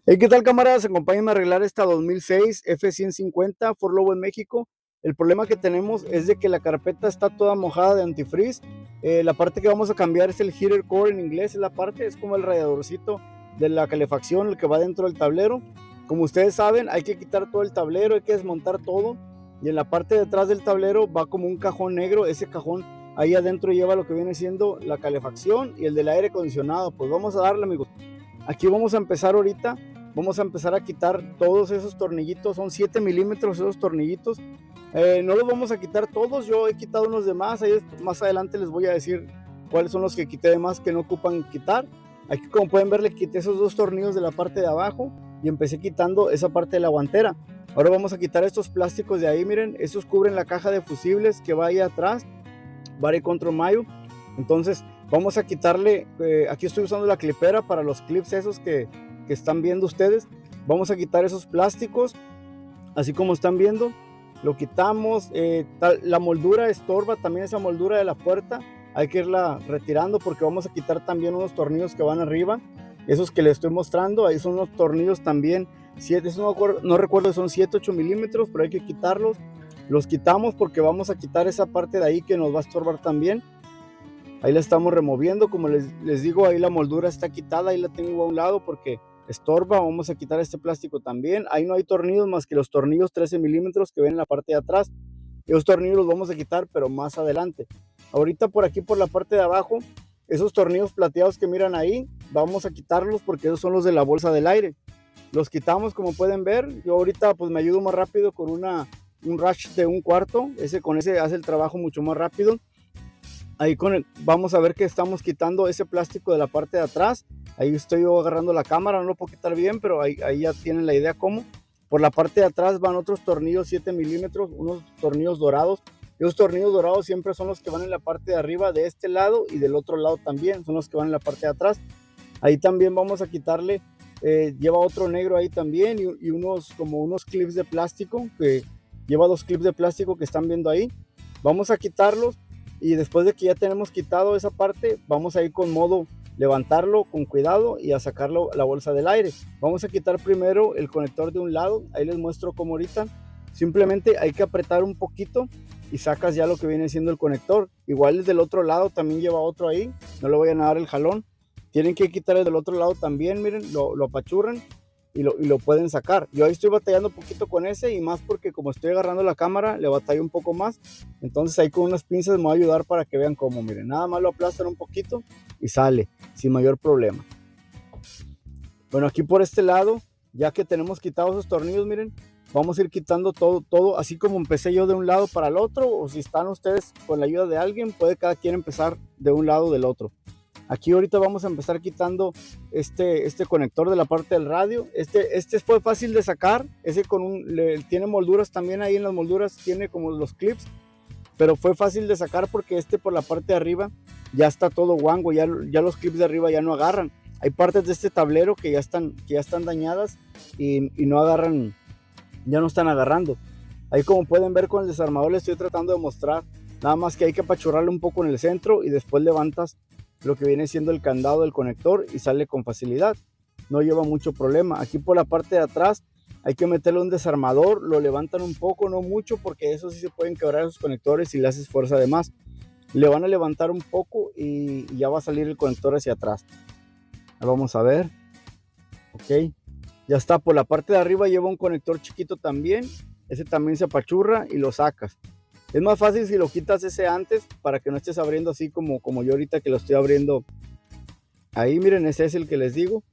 Hey, ¿qué tal, camaradas? Acompáñenme a arreglar esta 2006 F-150 Ford Lobo en México. El problema que tenemos es de que la carpeta está toda mojada de antifreeze. La parte que vamos a cambiar es el heater core en inglés, es la parte, es como el radiadorcito de la calefacción, el que va dentro del tablero. Como ustedes saben, hay que quitar todo el tablero, hay que desmontar todo. Y en la parte de atrás del tablero va como un cajón negro. Ese cajón ahí adentro lleva lo que viene siendo la calefacción y el del aire acondicionado. Pues vamos a darle, amigos. Aquí vamos a empezar ahorita. Vamos a empezar a quitar todos esos tornillitos, son 7 milímetros esos tornillitos. No los vamos a quitar todos, yo he quitado unos de más, ahí más adelante les voy a decir cuáles son los que quité de más que no ocupan quitar. Aquí, como pueden ver, le quité esos dos tornillos de la parte de abajo y empecé quitando esa parte de la guantera. Ahora vamos a quitar estos plásticos de ahí, miren, estos cubren la caja de fusibles que va ahí atrás, Body Control Mayo. Entonces vamos a quitarle, aquí estoy usando la clipera para los clips esos que están viendo ustedes. Vamos a quitar esos plásticos, así como están viendo, lo quitamos. La moldura estorba, también esa moldura de la puerta hay que irla retirando porque vamos a quitar también unos tornillos que van arriba, esos que les estoy mostrando, ahí son unos tornillos también, 7, no recuerdo, son 7, 8 milímetros, pero hay que quitarlos. Los quitamos porque vamos a quitar esa parte de ahí que nos va a estorbar también. Ahí la estamos removiendo, como les digo, ahí la moldura está quitada, ahí la tengo a un lado porque estorba. Vamos a quitar este plástico también. Ahí no hay tornillos más que los tornillos 13 milímetros que ven en la parte de atrás. Esos tornillos los vamos a quitar, pero más adelante. Ahorita por aquí, por la parte de abajo, esos tornillos plateados que miran ahí, vamos a quitarlos porque esos son los de la bolsa del aire. Los quitamos, como pueden ver. Yo ahorita pues me ayudo más rápido con un ratch de 1/4. Con ese hace el trabajo mucho más rápido. Ahí vamos a ver que estamos quitando ese plástico de la parte de atrás. Ahí estoy yo agarrando la cámara, no lo puedo quitar bien, pero ahí ya tienen la idea cómo. Por la parte de atrás van otros tornillos 7 milímetros, unos tornillos dorados. Esos tornillos dorados siempre son los que van en la parte de arriba de este lado y del otro lado también, son los que van en la parte de atrás. Ahí también vamos a quitarle, lleva otro negro ahí también y como unos clips de plástico, que lleva 2 clips de plástico que están viendo ahí. Vamos a quitarlos. Y después de que ya tenemos quitado esa parte, vamos a ir con modo levantarlo con cuidado y a sacarlo la bolsa del aire. Vamos a quitar primero el conector de un lado, ahí les muestro cómo ahorita. Simplemente hay que apretar un poquito y sacas ya lo que viene siendo el conector. Igual el del otro lado también lleva otro ahí, no le vayan a dar el jalón. Tienen que quitar el del otro lado también, miren, lo apachurran y lo pueden sacar. Yo ahí estoy batallando un poquito con ese y más porque como estoy agarrando la cámara, le batallo un poco más. Entonces ahí con unas pinzas me va a ayudar para que vean cómo, miren, nada más lo aplastan un poquito y sale sin mayor problema. Bueno, aquí por este lado, ya que tenemos quitados esos tornillos, miren, vamos a ir quitando todo, así como empecé yo de un lado para el otro, o si están ustedes con la ayuda de alguien, puede cada quien empezar de un lado o del otro. Aquí ahorita vamos a empezar quitando este conector de la parte del radio. Este fue fácil de sacar. Ese tiene molduras también, ahí en las molduras tiene como los clips. Pero fue fácil de sacar porque por la parte de arriba ya está todo guango. Ya los clips de arriba ya no agarran. Hay partes de este tablero que ya están dañadas y no agarran, ya no están agarrando. Ahí, como pueden ver, con el desarmador les estoy tratando de mostrar. Nada más que hay que apachurrarle un poco en el centro y después levantas lo que viene siendo el candado del conector y sale con facilidad, no lleva mucho problema. Aquí por la parte de atrás hay que meterle un desarmador, lo levantan un poco, no mucho, porque eso sí se pueden quebrar esos conectores si le haces fuerza de más. Le van a levantar un poco y ya va a salir el conector hacia atrás. Vamos a ver. Ok, ya está. Por la parte de arriba lleva un conector chiquito también, ese también se apachurra y lo sacas. Es más fácil si lo quitas ese antes para que no estés abriendo así como yo ahorita que lo estoy abriendo. Ahí miren, ese es el que les digo.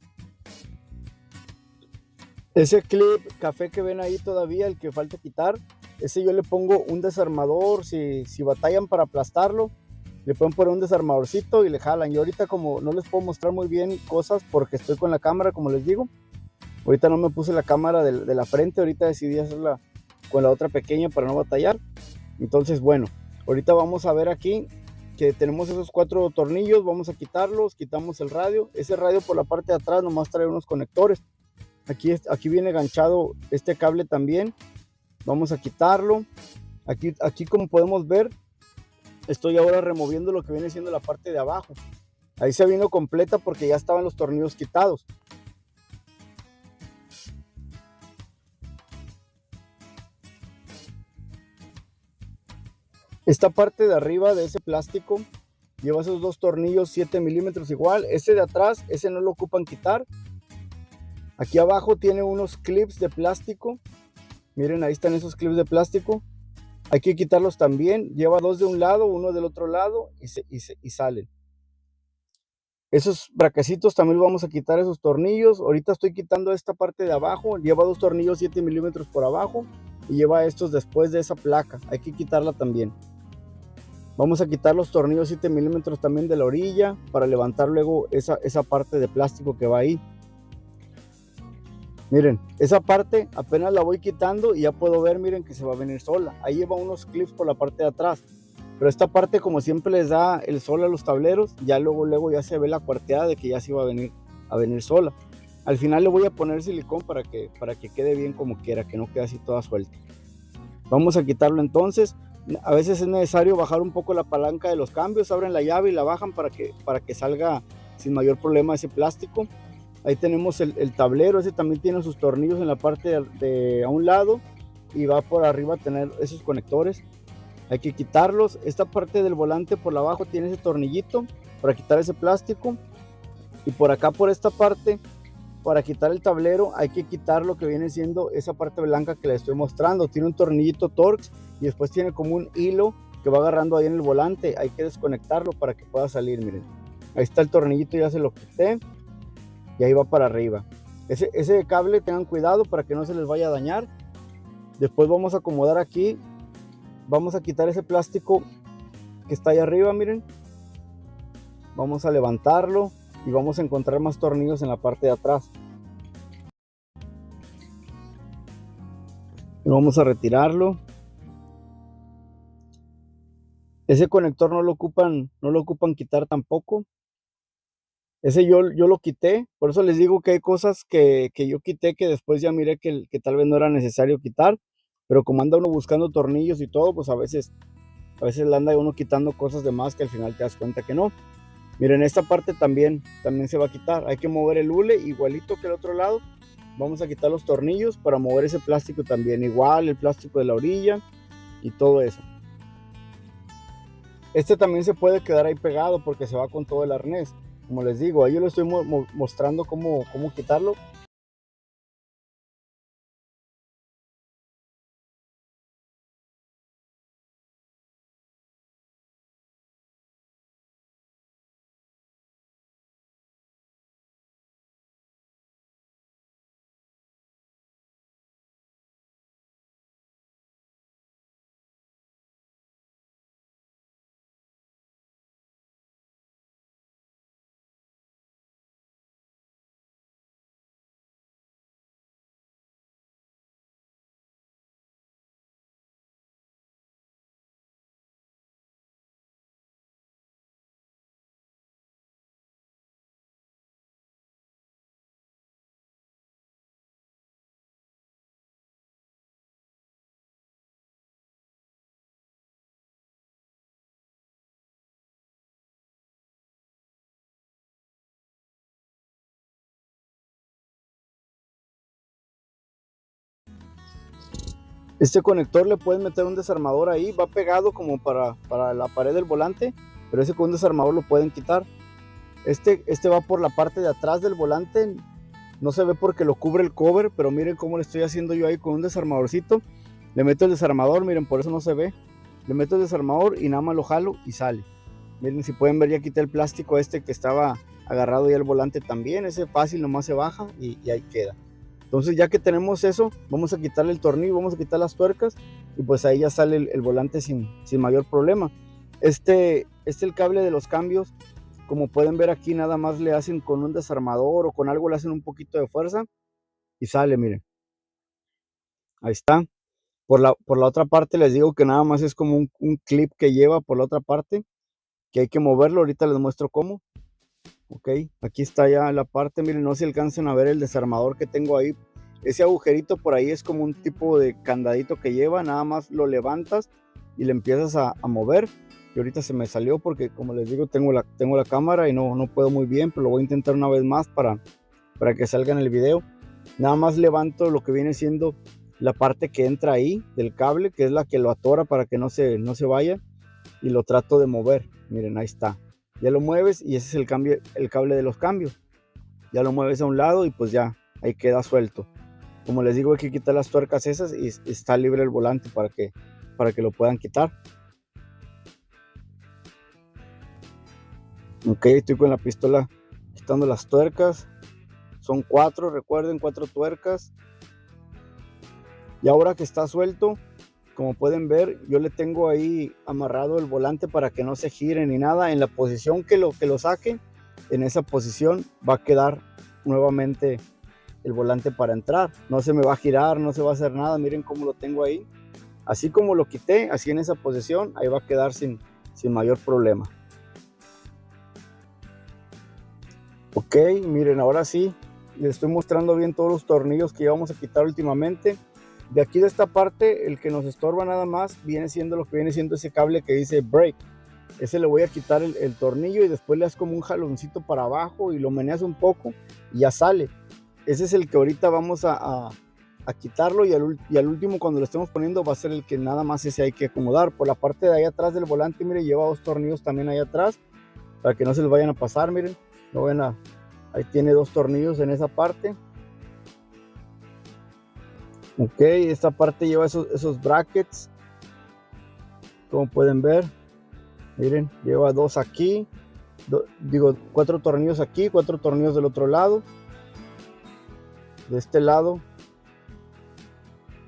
Ese clip café que ven ahí todavía, el que falta quitar, ese yo le pongo un desarmador. Si batallan para aplastarlo, le pueden poner un desarmadorcito y le jalan. Yo ahorita, como no les puedo mostrar muy bien cosas porque estoy con la cámara, como les digo, ahorita no me puse la cámara de la frente, ahorita decidí hacerla con la otra pequeña para no batallar. Entonces, bueno, ahorita vamos a ver aquí que tenemos esos 4 tornillos, vamos a quitarlos, quitamos el radio. Ese radio por la parte de atrás nomás trae unos conectores. Aquí viene enganchado este cable también. Vamos a quitarlo. Aquí como podemos ver, estoy ahora removiendo lo que viene siendo la parte de abajo. Ahí se vino completa porque ya estaban los tornillos quitados. Esta parte de arriba de ese plástico lleva esos dos tornillos 7 milímetros igual. Ese de atrás, ese no lo ocupan quitar. Aquí abajo tiene unos clips de plástico. Miren, ahí están esos clips de plástico. Hay que quitarlos también. Lleva dos de un lado, uno del otro lado y salen. Esos braquecitos también vamos a quitar esos tornillos. Ahorita estoy quitando esta parte de abajo. Lleva dos tornillos 7 milímetros por abajo y lleva estos después de esa placa. Hay que quitarla también. Vamos a quitar los tornillos 7 milímetros también de la orilla para levantar luego esa parte de plástico que va ahí. Miren, esa parte apenas la voy quitando y ya puedo ver, miren, que se va a venir sola. Ahí lleva unos clips por la parte de atrás. Pero esta parte, como siempre les da el sol a los tableros, ya luego ya se ve la cuarteada de que ya se iba a venir sola. Al final le voy a poner silicón para que quede bien como quiera, que no quede así toda suelta. Vamos a quitarlo entonces. A veces es necesario bajar un poco la palanca de los cambios, abren la llave y la bajan para que salga sin mayor problema ese plástico. Ahí tenemos el tablero, ese también tiene sus tornillos en la parte de a un lado y va por arriba a tener esos conectores. Hay que quitarlos. Esta parte del volante por abajo tiene ese tornillito para quitar ese plástico. Y por acá, por esta parte, para quitar el tablero, hay que quitar lo que viene siendo esa parte blanca que les estoy mostrando. Tiene un tornillito Torx y después tiene como un hilo que va agarrando ahí en el volante. Hay que desconectarlo para que pueda salir, miren. Ahí está el tornillito, ya se lo quité. Y ahí va para arriba. Ese cable tengan cuidado para que no se les vaya a dañar. Después vamos a acomodar aquí. Vamos a quitar ese plástico que está ahí arriba, miren. Vamos a levantarlo y vamos a encontrar más tornillos en la parte de atrás. Y vamos a retirarlo. Ese conector no lo ocupan quitar tampoco. Ese yo lo quité, por eso les digo que hay cosas que yo quité que después ya miré que tal vez no era necesario quitar, pero como anda uno buscando tornillos y todo, pues a veces le anda uno quitando cosas de más que al final te das cuenta que no. Miren, esta parte también se va a quitar. Hay que mover el hule igualito que el otro lado. Vamos a quitar los tornillos para mover ese plástico también, igual el plástico de la orilla y todo eso. Este también se puede quedar ahí pegado porque se va con todo el arnés. Como les digo, ahí yo les estoy mostrando cómo quitarlo. Este conector le pueden meter un desarmador ahí, va pegado como para la pared del volante, pero ese con un desarmador lo pueden quitar. Este va por la parte de atrás del volante, no se ve porque lo cubre el cover, pero miren cómo le estoy haciendo yo ahí con un desarmadorcito. Le meto el desarmador, miren, por eso no se ve. Le meto el desarmador y nada más lo jalo y sale. Miren, si pueden ver, ya quité el plástico que estaba agarrado ya al volante también. Ese fácil, nomás se baja y ahí queda. Entonces ya que tenemos eso, vamos a quitarle el tornillo, vamos a quitar las tuercas y pues ahí ya sale el volante sin mayor problema. El cable de los cambios, como pueden ver aquí, nada más le hacen con un desarmador o con algo, le hacen un poquito de fuerza y sale, miren. Ahí está. Por la otra parte les digo que nada más es como un clip que lleva por la otra parte, que hay que moverlo. Ahorita les muestro cómo. Ok, aquí está ya la parte, miren, no se alcanzan a ver el desarmador que tengo ahí. Ese agujerito por ahí es como un tipo de candadito que lleva, nada más lo levantas y le empiezas a mover. Y ahorita se me salió porque, como les digo, tengo la cámara y no puedo muy bien, pero lo voy a intentar una vez más para que salga en el video. Nada más levanto lo que viene siendo la parte que entra ahí del cable, que es la que lo atora para que no se vaya. y lo trato de mover. Miren, ahí está. Ya lo mueves y ese es el cable de los cambios. Ya lo mueves a un lado y pues ya, ahí queda suelto. Como les digo, hay que quitar las tuercas esas y está libre el volante para que lo puedan quitar. Ok, estoy con la pistola quitando las tuercas. Son 4, recuerden, 4 tuercas. Y ahora que está suelto, como pueden ver, yo le tengo ahí amarrado el volante para que no se gire ni nada. En la posición que lo saque, en esa posición va a quedar nuevamente el volante para entrar. No se me va a girar, no se va a hacer nada. Miren cómo lo tengo ahí. Así como lo quité, así en esa posición, ahí va a quedar sin mayor problema. Ok, miren, ahora sí, les estoy mostrando bien todos los tornillos que íbamos a quitar últimamente. De aquí de esta parte, el que nos estorba nada más viene siendo lo que viene siendo ese cable que dice break. Ese le voy a quitar el tornillo y después le das como un jaloncito para abajo y lo meneas un poco y ya sale. Ese es el que ahorita vamos a quitarlo y al último cuando lo estemos poniendo va a ser el que nada más ese hay que acomodar. Por la parte de ahí atrás del volante, miren, lleva 2 tornillos también ahí atrás para que no se les vayan a pasar, miren. No ven, ahí tiene 2 tornillos en esa parte. Ok, esta parte lleva esos brackets, como pueden ver. Miren, lleva 2 aquí, 4 tornillos aquí, 4 tornillos del otro lado. De este lado,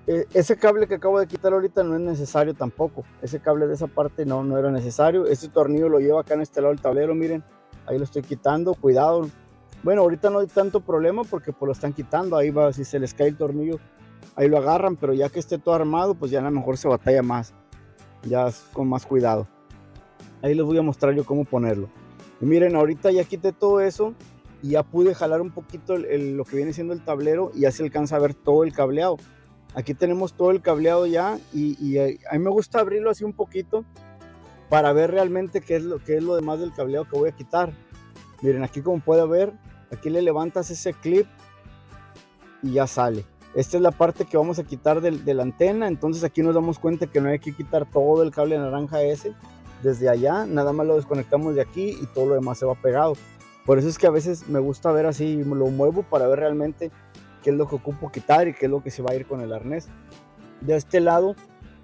ese cable que acabo de quitar ahorita no es necesario tampoco. Ese cable de esa parte no era necesario. Este tornillo lo lleva acá en este lado del tablero, miren. Ahí lo estoy quitando, cuidado. Bueno, ahorita no hay tanto problema porque pues lo están quitando. Ahí va, si se les cae el tornillo, ahí lo agarran, pero ya que esté todo armado, pues ya a lo mejor se batalla más. Ya con más cuidado. Ahí les voy a mostrar yo cómo ponerlo. Y miren, ahorita ya quité todo eso y ya pude jalar un poquito lo que viene siendo el tablero y ya se alcanza a ver todo el cableado. Aquí tenemos todo el cableado ya y a mí me gusta abrirlo así un poquito para ver realmente qué es lo demás del cableado que voy a quitar. Miren, aquí como puede ver, aquí le levantas ese clip y ya sale. Esta es la parte que vamos a quitar de la antena, entonces aquí nos damos cuenta que no hay que quitar todo el cable naranja ese desde allá, nada más lo desconectamos de aquí y todo lo demás se va pegado. Por eso es que a veces me gusta ver así, lo muevo para ver realmente qué es lo que ocupo quitar y qué es lo que se va a ir con el arnés. De este lado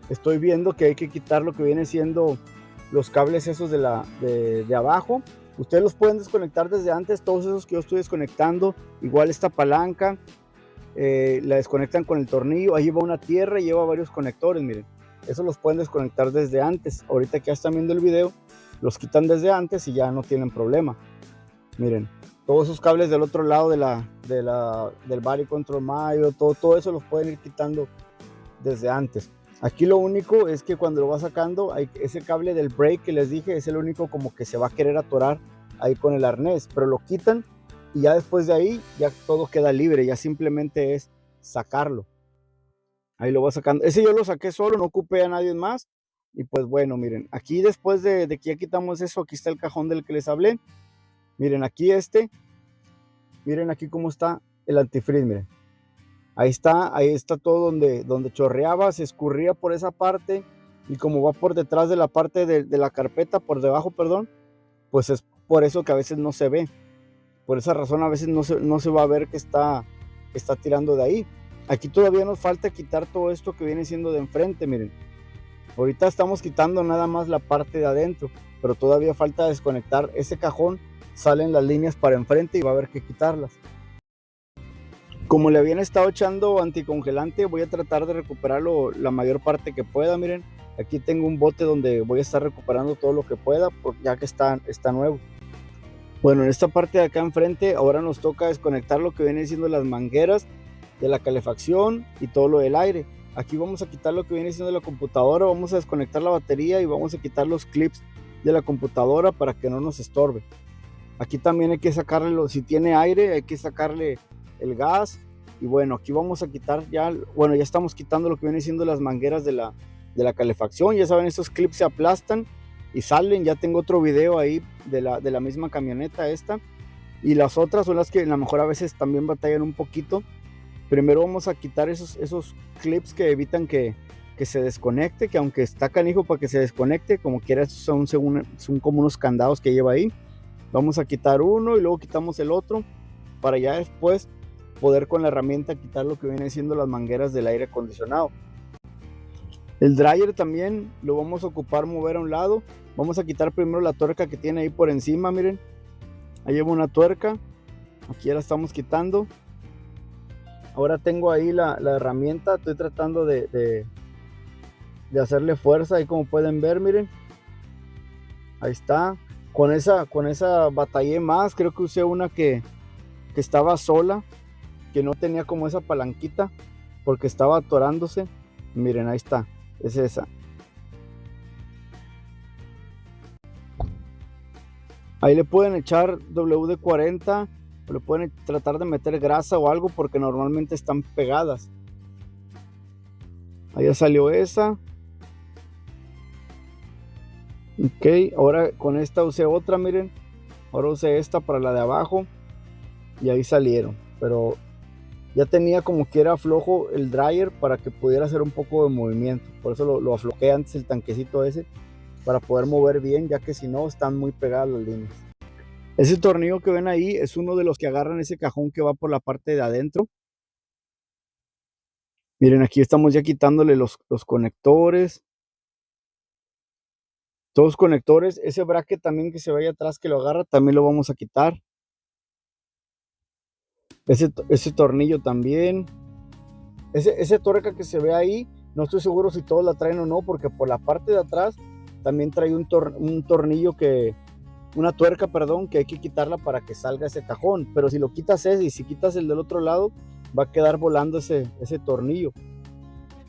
estoy viendo que hay que quitar lo que viene siendo los cables esos de abajo. Ustedes los pueden desconectar desde antes, todos esos que yo estoy desconectando. Igual esta palanca la desconectan con el tornillo. Ahí va una tierra y lleva varios conectores, miren. Eso los pueden desconectar desde antes. Ahorita que ya están viendo el video, los quitan desde antes y ya no tienen problema. Miren, todos esos cables del otro lado del body control mayo, todo eso los pueden ir quitando desde antes. Aquí lo único es que cuando lo va sacando, ese cable del brake que les dije es el único como que se va a querer atorar ahí con el arnés, pero lo quitan y ya después de ahí ya todo queda libre, ya simplemente es sacarlo. Ahí lo va sacando. Ese yo lo saqué solo, no ocupé a nadie más. Y pues bueno, miren, aquí después de que ya quitamos eso, aquí está el cajón del que les hablé. Miren, aquí miren aquí cómo está el antifreeze, miren. Ahí está todo donde chorreaba, se escurría por esa parte y como va por detrás de la parte de la carpeta, por debajo, perdón, pues es por eso que a veces no se ve. Por esa razón a veces no se va a ver que está tirando de ahí. Aquí todavía nos falta quitar todo esto que viene siendo de enfrente, miren. Ahorita estamos quitando nada más la parte de adentro, pero todavía falta desconectar ese cajón. Salen las líneas para enfrente y va a haber que quitarlas. Como le habían estado echando anticongelante, voy a tratar de recuperarlo la mayor parte que pueda. Miren, aquí tengo un bote donde voy a estar recuperando todo lo que pueda, ya que está nuevo. Bueno, en esta parte de acá enfrente ahora nos toca desconectar lo que viene siendo las mangueras de la calefacción y todo lo del aire. Aquí vamos a quitar lo que viene siendo la computadora, vamos a desconectar la batería y vamos a quitar los clips de la computadora para que no nos estorbe. Aquí también hay que sacarle, si tiene aire, hay que sacarle el gas. Y bueno, aquí vamos a quitar ya estamos quitando lo que viene siendo las mangueras de la calefacción. Ya saben, estos clips se aplastan y salen. Ya tengo otro video ahí de la misma camioneta esta. Y las otras son las que a lo mejor a veces también batallan un poquito. Primero vamos a quitar esos clips que evitan que que se desconecte, que aunque está canijo para que se desconecte, como quiera son como unos candados que lleva ahí. Vamos a quitar uno y luego quitamos el otro para ya después poder con la herramienta quitar lo que viene siendo las mangueras del aire acondicionado. El dryer también lo vamos a ocupar mover a un lado. Vamos a quitar primero la tuerca que tiene ahí por encima, miren. Ahí lleva una tuerca, aquí ya la estamos quitando. Ahora tengo ahí la herramienta, estoy tratando de hacerle fuerza, ahí como pueden ver, miren. Ahí está. Con esa batallé más, creo que usé una que estaba sola, que no tenía como esa palanquita, porque estaba atorándose. Miren, ahí está, es esa. Ahí le pueden echar WD-40, o le pueden tratar de meter grasa o algo, porque normalmente están pegadas. Ahí ya salió esa. Ok, ahora con esta usé otra, miren. Ahora usé esta para la de abajo. Y ahí salieron. Pero ya tenía como que era flojo el dryer para que pudiera hacer un poco de movimiento. Por eso lo aflojé antes el tanquecito ese, para poder mover bien, ya que si no están muy pegadas las líneas. Ese tornillo que ven ahí es uno de los que agarran ese cajón que va por la parte de adentro. Miren, aquí estamos ya quitándole los conectores. Todos los conectores, ese bracket también que se vaya atrás que lo agarra, también lo vamos a quitar. Ese tornillo también. Ese tuerca que se ve ahí, no estoy seguro si todos la traen o no, porque por la parte de atrás también trae un tornillo una tuerca, perdón, que hay que quitarla para que salga ese cajón. Pero si lo quitas ese y si quitas el del otro lado, va a quedar volando ese tornillo.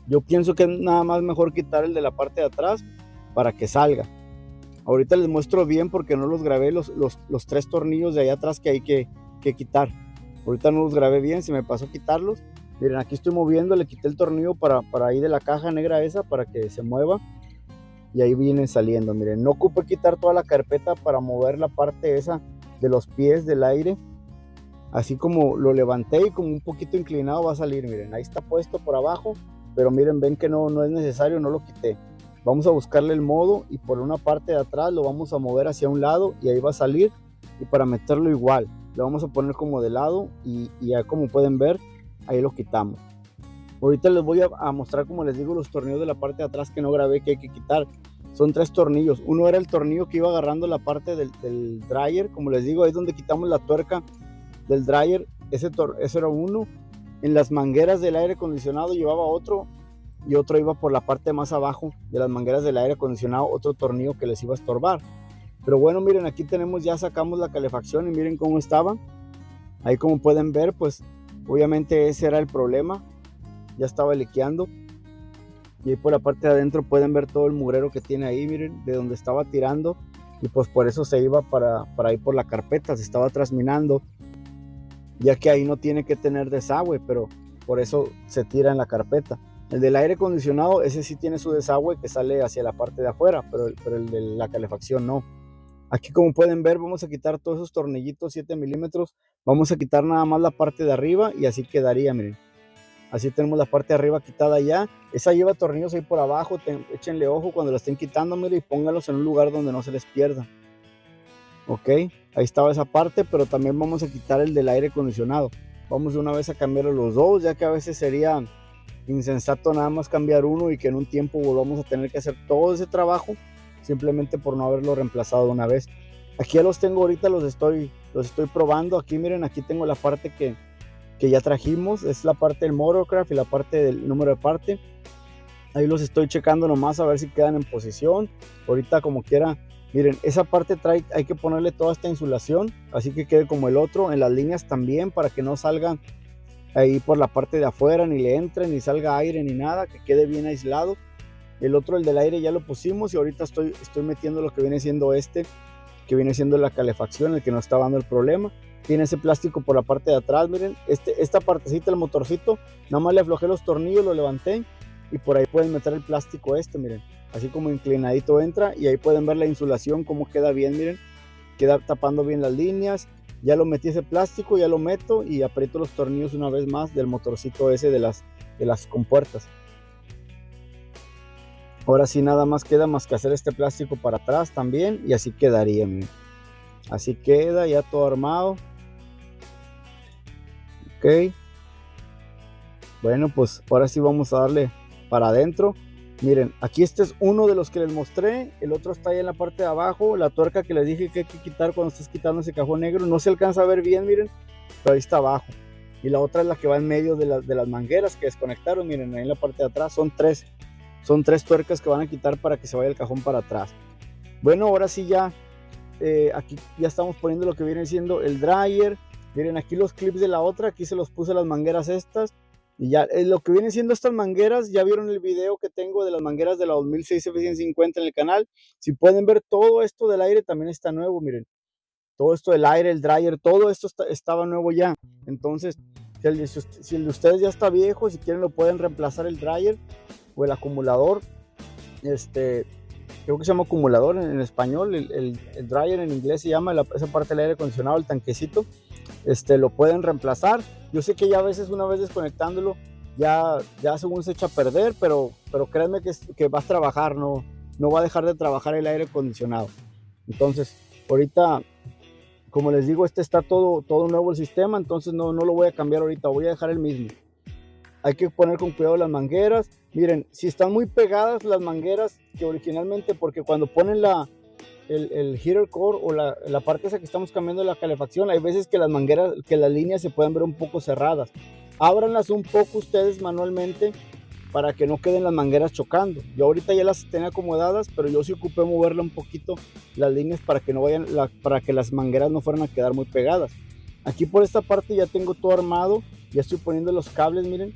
Yo pienso que es nada más mejor quitar el de la parte de atrás para que salga. Ahorita les muestro bien porque no los grabé los 3 tornillos de allá atrás que hay que quitar. Ahorita no los grabé bien, se me pasó quitarlos. Miren, aquí estoy moviendo, le quité el tornillo para ahí de la caja negra esa para que se mueva. Y ahí vienen saliendo, miren, no ocupo quitar toda la carpeta para mover la parte esa de los pies del aire. Así como lo levanté y como un poquito inclinado va a salir, miren, ahí está puesto por abajo. Pero miren, ven que no es necesario, no lo quité. Vamos a buscarle el modo y por una parte de atrás lo vamos a mover hacia un lado y ahí va a salir. Y para meterlo igual, lo vamos a poner como de lado y ya como pueden ver, ahí lo quitamos. Ahorita les voy a mostrar, como les digo, los tornillos de la parte de atrás que no grabé, que hay que quitar. Son 3 tornillos. Uno era el tornillo que iba agarrando la parte del dryer, como les digo, ahí es donde quitamos la tuerca del dryer. Ese era uno. En las mangueras del aire acondicionado llevaba otro, y otro iba por la parte más abajo de las mangueras del aire acondicionado, otro tornillo que les iba a estorbar. Pero bueno, miren, aquí tenemos, ya sacamos la calefacción y miren cómo estaba. Ahí como pueden ver, pues obviamente ese era el problema, ya estaba liqueando. Y ahí por la parte de adentro pueden ver todo el mugrero que tiene ahí, miren, de donde estaba tirando. Y pues por eso se iba para ir por la carpeta, se estaba trasminando, ya que ahí no tiene que tener desagüe, pero por eso se tira en la carpeta. El del aire acondicionado, ese sí tiene su desagüe que sale hacia la parte de afuera, pero el de la calefacción no. Aquí como pueden ver, vamos a quitar todos esos tornillitos 7 milímetros. Vamos a quitar nada más la parte de arriba y así quedaría, miren. Así tenemos la parte de arriba quitada ya. Esa lleva tornillos ahí por abajo, échenle ojo cuando la estén quitando, miren, y póngalos en un lugar donde no se les pierda. Ok, ahí estaba esa parte, pero también vamos a quitar el del aire acondicionado. Vamos de una vez a cambiar los dos, ya que a veces sería insensato nada más cambiar uno y que en un tiempo volvamos a tener que hacer todo ese trabajo simplemente por no haberlo reemplazado de una vez. Aquí ya los tengo ahorita, los estoy probando. Aquí miren, aquí tengo la parte que ya trajimos, es la parte del Motorcraft y la parte del número de parte. Ahí los estoy checando nomás a ver si quedan en posición. Ahorita como quiera, miren, esa parte hay que ponerle toda esta insulación, así que quede como el otro, en las líneas también, para que no salgan ahí por la parte de afuera, ni le entre, ni salga aire, ni nada, que quede bien aislado. El otro, el del aire, ya lo pusimos y ahorita estoy metiendo lo que viene siendo que viene siendo la calefacción, el que nos está dando el problema. Tiene ese plástico por la parte de atrás, miren, esta partecita, el motorcito, nada más le aflojé los tornillos, lo levanté y por ahí pueden meter el plástico miren, así como inclinadito entra y ahí pueden ver la insulación, cómo queda bien, miren, queda tapando bien las líneas. Ya lo metí ese plástico, ya lo meto y aprieto los tornillos una vez más del motorcito ese de las compuertas. Ahora sí nada más queda más que hacer este plástico para atrás también, y así quedaría, miren. Así queda ya todo armado. Ok. Bueno, pues ahora sí vamos a darle para adentro. Miren, aquí este es uno de los que les mostré, el otro está ahí en la parte de abajo, la tuerca que les dije que hay que quitar cuando estés quitando ese cajón negro, no se alcanza a ver bien, miren, pero ahí está abajo. Y la otra es la que va en medio de las mangueras que desconectaron, miren, ahí en la parte de atrás son tres tuercas que van a quitar para que se vaya el cajón para atrás. Bueno, ahora sí ya, aquí ya estamos poniendo lo que viene siendo el dryer. Miren aquí los clips de la otra, aquí se los puse las mangueras estas. Y ya lo que vienen siendo estas mangueras, ya vieron el video que tengo de las mangueras de la 2006 F150 en el canal. Si pueden ver, todo esto del aire también está nuevo, miren. Todo esto del aire, el dryer, todo esto estaba nuevo ya. Entonces, si el de ustedes ya está viejo, si quieren lo pueden reemplazar el dryer o el acumulador. Creo que se llama acumulador en español, el dryer en inglés se llama, esa parte del aire acondicionado, el tanquecito. Lo pueden reemplazar. Yo sé que ya a veces una vez desconectándolo ya según se echa a perder, pero créanme que va a trabajar, no va a dejar de trabajar el aire acondicionado. Entonces ahorita, como les digo, está todo nuevo el sistema, entonces no lo voy a cambiar ahorita, voy a dejar el mismo. Hay que poner con cuidado las mangueras. Miren, si están muy pegadas las mangueras que originalmente, porque cuando ponen el heater core o la parte esa que estamos cambiando de la calefacción, hay veces que las mangueras, que las líneas se pueden ver un poco cerradas. Ábranlas un poco ustedes manualmente para que no queden las mangueras chocando. Yo ahorita ya las tenía acomodadas, pero yo sí ocupé moverle un poquito las líneas para que no vayan, para que las mangueras no fueran a quedar muy pegadas. Aquí por esta parte ya tengo todo armado, ya estoy poniendo los cables, miren.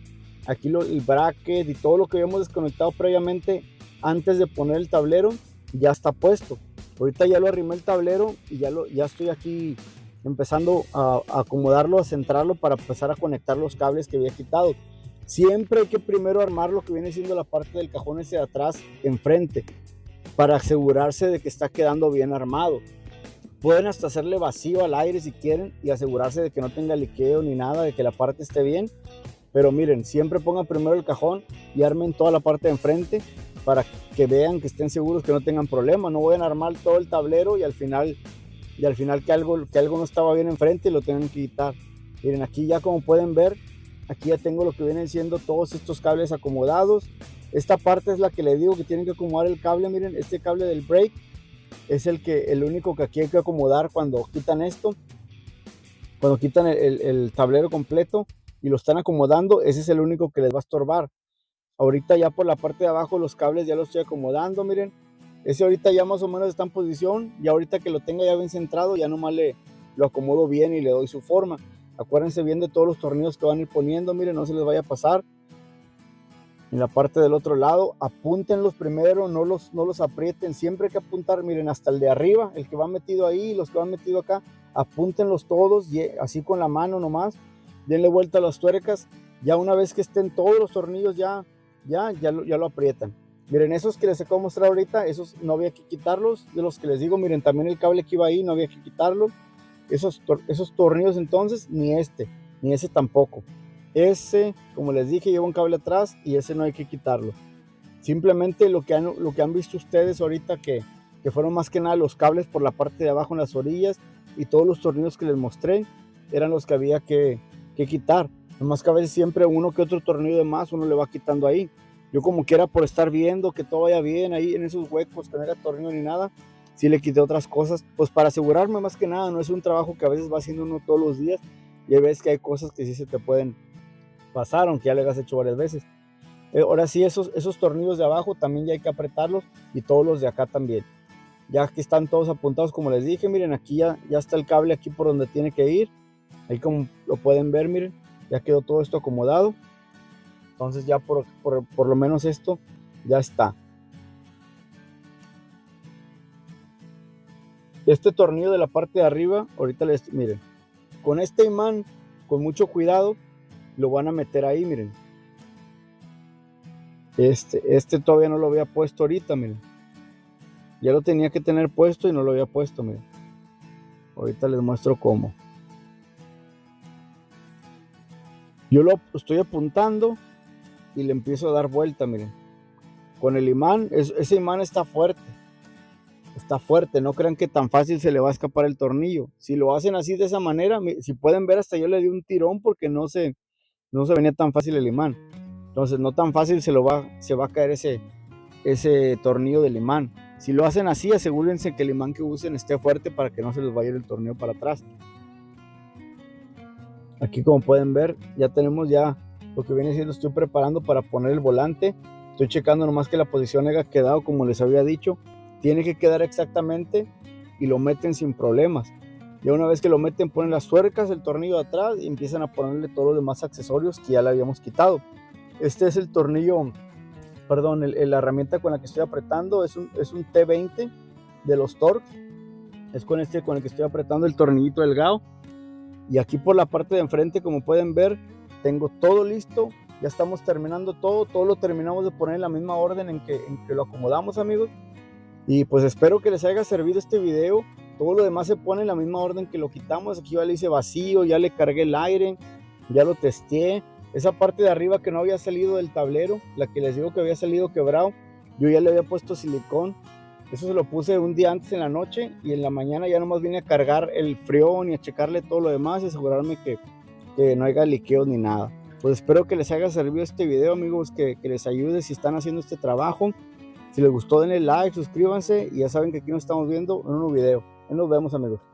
Aquí el bracket y todo lo que habíamos desconectado previamente antes de poner el tablero ya está puesto. Ahorita ya lo arrimé el tablero y ya estoy aquí empezando a acomodarlo, a centrarlo para empezar a conectar los cables que había quitado. Siempre hay que primero armar lo que viene siendo la parte del cajón ese de atrás enfrente para asegurarse de que está quedando bien armado. Pueden hasta hacerle vacío al aire si quieren y asegurarse de que no tenga liqueo ni nada, de que la parte esté bien. Pero miren, siempre pongan primero el cajón y armen toda la parte de enfrente para que vean, que estén seguros, que no tengan problema. No vayan a armar todo el tablero y al final que algo no estaba bien enfrente y lo tengan que quitar. Miren, aquí ya como pueden ver, aquí ya tengo lo que vienen siendo todos estos cables acomodados. Esta parte es la que les digo que tienen que acomodar el cable. Miren, este cable del brake es el único que aquí hay que acomodar cuando quitan esto. Cuando quitan el tablero completo y lo están acomodando, ese es el único que les va a estorbar. Ahorita ya por la parte de abajo los cables ya los estoy acomodando, miren. Ese ahorita ya más o menos está en posición, y ahorita que lo tenga ya bien centrado, ya nomás lo acomodo bien y le doy su forma. Acuérdense bien de todos los tornillos que van a ir poniendo, miren, no se les vaya a pasar. En la parte del otro lado, apúntenlos primero, no los aprieten, siempre hay que apuntar, miren, hasta el de arriba, el que va metido ahí, los que van metido acá, apúntenlos todos, y así con la mano nomás, denle vuelta a las tuercas, ya una vez que estén todos los tornillos ya lo aprietan. Miren, esos que les acabo de mostrar ahorita, esos no había que quitarlos, de los que les digo, miren, también el cable que iba ahí no había que quitarlo, esos tornillos entonces, ni ese tampoco. Ese, como les dije, lleva un cable atrás y ese no hay que quitarlo. Simplemente lo que han visto ustedes ahorita, que fueron más que nada los cables por la parte de abajo en las orillas, y todos los tornillos que les mostré eran los que había que quitar. Nomás que a veces siempre uno que otro tornillo de más uno le va quitando ahí. Yo como quiera, por estar viendo que todo vaya bien ahí en esos huecos, que no haya tornillo ni nada, sí le quité otras cosas, pues para asegurarme más que nada. No es un trabajo que a veces va haciendo uno todos los días, y hay veces que hay cosas que sí se te pueden pasar, aunque ya lo hayas hecho varias veces. Ahora sí, esos tornillos de abajo también ya hay que apretarlos, y todos los de acá también. Ya que están todos apuntados, como les dije, miren, aquí ya está el cable aquí por donde tiene que ir. Ahí como lo pueden ver, miren, ya quedó todo esto acomodado. Entonces ya por lo menos esto ya está. Este tornillo de la parte de arriba, ahorita miren, con este imán, con mucho cuidado, lo van a meter ahí, miren. Este todavía no lo había puesto ahorita, miren. Ya lo tenía que tener puesto y no lo había puesto, miren. Ahorita les muestro cómo. Yo lo estoy apuntando y le empiezo a dar vuelta, miren. con el imán. Ese imán está fuerte, no crean que tan fácil se le va a escapar el tornillo. Si lo hacen así de esa manera, si pueden ver, hasta yo le di un tirón porque no se venía tan fácil el imán. Entonces no tan fácil se va a caer ese tornillo del imán. Si lo hacen así, asegúrense que el imán que usen esté fuerte para que no se les vaya el tornillo para atrás. Aquí, como pueden ver, ya tenemos lo que viene siendo. Estoy preparando para poner el volante. Estoy checando nomás que la posición haya quedado como les había dicho. Tiene que quedar exactamente y lo meten sin problemas. Ya una vez que lo meten, ponen las tuercas, el tornillo de atrás y empiezan a ponerle todos los demás accesorios que ya le habíamos quitado. Este es el tornillo, perdón, la herramienta con la que estoy apretando. Es un T20 de los Torx. Es con el que estoy apretando el tornillito delgado. Y aquí por la parte de enfrente, como pueden ver, tengo todo listo. Ya estamos terminando todo lo terminamos de poner en la misma orden en que lo acomodamos, amigos. Y pues espero que les haya servido este video. Todo lo demás se pone en la misma orden que lo quitamos. Aquí ya le hice vacío, ya le cargué el aire, ya lo testé. Esa parte de arriba que no había salido del tablero, la que les digo que había salido quebrado, yo ya le había puesto silicón. Eso se lo puse un día antes en la noche, y en la mañana ya nomás vine a cargar el freón y a checarle todo lo demás y asegurarme que no haya liqueos ni nada. Pues espero que les haya servido este video, amigos, que les ayude si están haciendo este trabajo. Si les gustó, denle like, suscríbanse y ya saben que aquí nos estamos viendo en un nuevo video. Nos vemos, amigos.